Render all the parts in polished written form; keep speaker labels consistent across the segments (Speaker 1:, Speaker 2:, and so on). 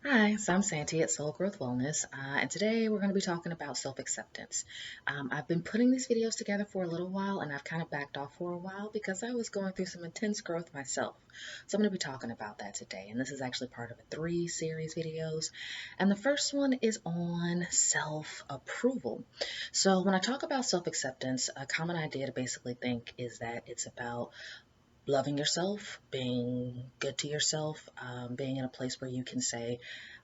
Speaker 1: Hi, so I'm Santi at Soul Growth Wellness, and today we're going to be talking about self-acceptance. I've been putting these videos together for a little while, and I've kind of backed off for a while because I was going through some intense growth myself. So I'm going to be talking about that today, and this is actually part of a three-series videos. And the first one is on self-approval. So when I talk about self-acceptance, a common idea to basically think is that it's about loving yourself, being good to yourself, being in a place where you can say,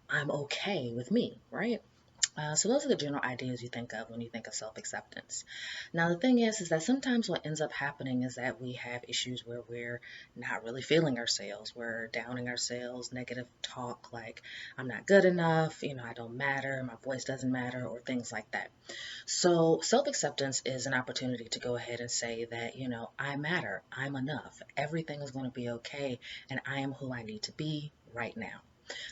Speaker 1: I'm okay with me, right? So those are the general ideas you think of when you think of self-acceptance. Now the thing is that sometimes what ends up happening is that we have issues where we're not really feeling ourselves. We're downing ourselves, negative talk like I'm not good enough, I don't matter, my voice doesn't matter, or things like that. So self-acceptance is an opportunity to go ahead and say that, I matter, I'm enough, everything is going to be okay, and I am who I need to be right now.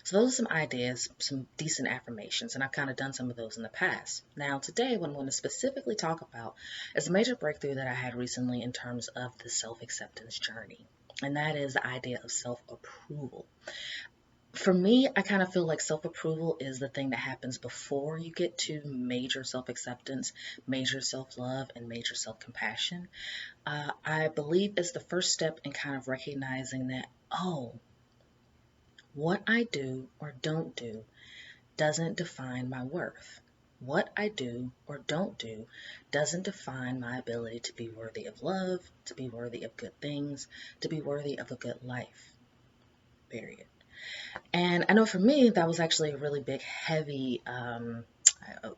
Speaker 1: So those are some ideas, some decent affirmations, and I've kind of done some of those in the past. Now today, what I'm going to specifically talk about is a major breakthrough that I had recently in terms of the self-acceptance journey. And that is the idea of self-approval. For me, I kind of feel like self-approval is the thing that happens before you get to major self-acceptance, major self-love, and major self-compassion. I believe it's the first step in kind of recognizing that, oh, what I do or don't do doesn't define my worth. What I do or don't do doesn't define my ability to be worthy of love, to be worthy of good things, to be worthy of a good life, period. And I know for me, that was actually a really big, heavy,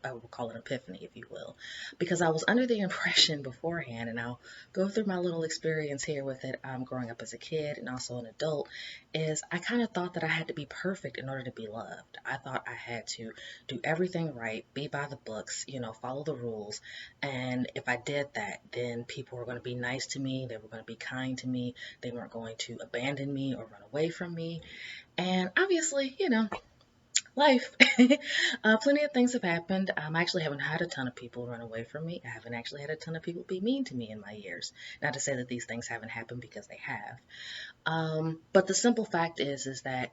Speaker 1: I would call it epiphany, if you will, because I was under the impression beforehand, and I'll go through my little experience here with it, growing up as a kid and also an adult, is I kind of thought that I had to be perfect in order to be loved. I thought I had to do everything right, be by the books, follow the rules, and if I did that, then people were going to be nice to me, they were going to be kind to me, they weren't going to abandon me or run away from me. And obviously, life. Plenty of things have happened. I actually haven't had a ton of people run away from me. I haven't actually had a ton of people be mean to me in my years. Not to say that these things haven't happened because they have. But the simple fact is that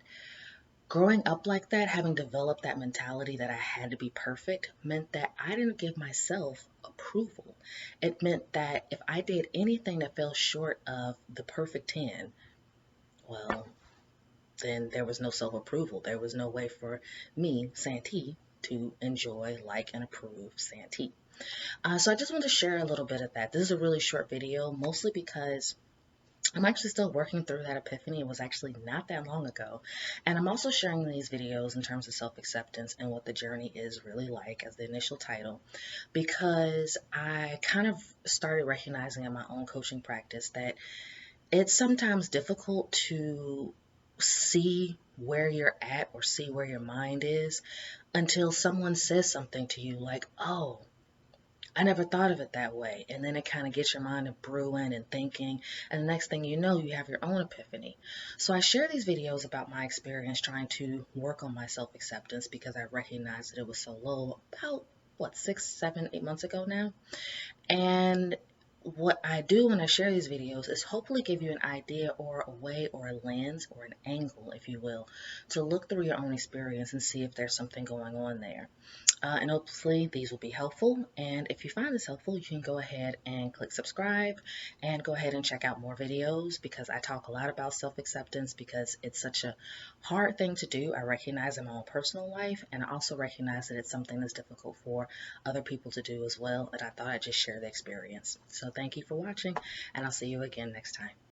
Speaker 1: growing up like that, having developed that mentality that I had to be perfect, meant that I didn't give myself approval. It meant that if I did anything that fell short of the perfect 10, well, then there was no self approval. There was no way for me, Santee, to enjoy, like, and approve Santee. So I just wanted to share a little bit of that. This is a really short video, mostly because I'm actually still working through that epiphany. It was actually not that long ago. And I'm also sharing these videos in terms of self acceptance and what the journey is really like as the initial title, because I kind of started recognizing in my own coaching practice that it's sometimes difficult to see where you're at or see where your mind is until someone says something to you like, oh, I never thought of it that way. And then it kind of gets your mind to brewing and thinking. And the next thing you know, you have your own epiphany. So I share these videos about my experience trying to work on my self acceptance because I recognized that it was so low about, what, 6, 7, 8 months ago now. And what I do when I share these videos is hopefully give you an idea or a way or a lens or an angle, if you will, to look through your own experience and see if there's something going on there. And hopefully these will be helpful. And if you find this helpful, you can go ahead and click subscribe and go ahead and check out more videos because I talk a lot about self-acceptance because it's such a hard thing to do. I recognize in my own personal life, and I also recognize that it's something that's difficult for other people to do as well. And I thought I'd just share the experience. So thank you for watching, and I'll see you again next time.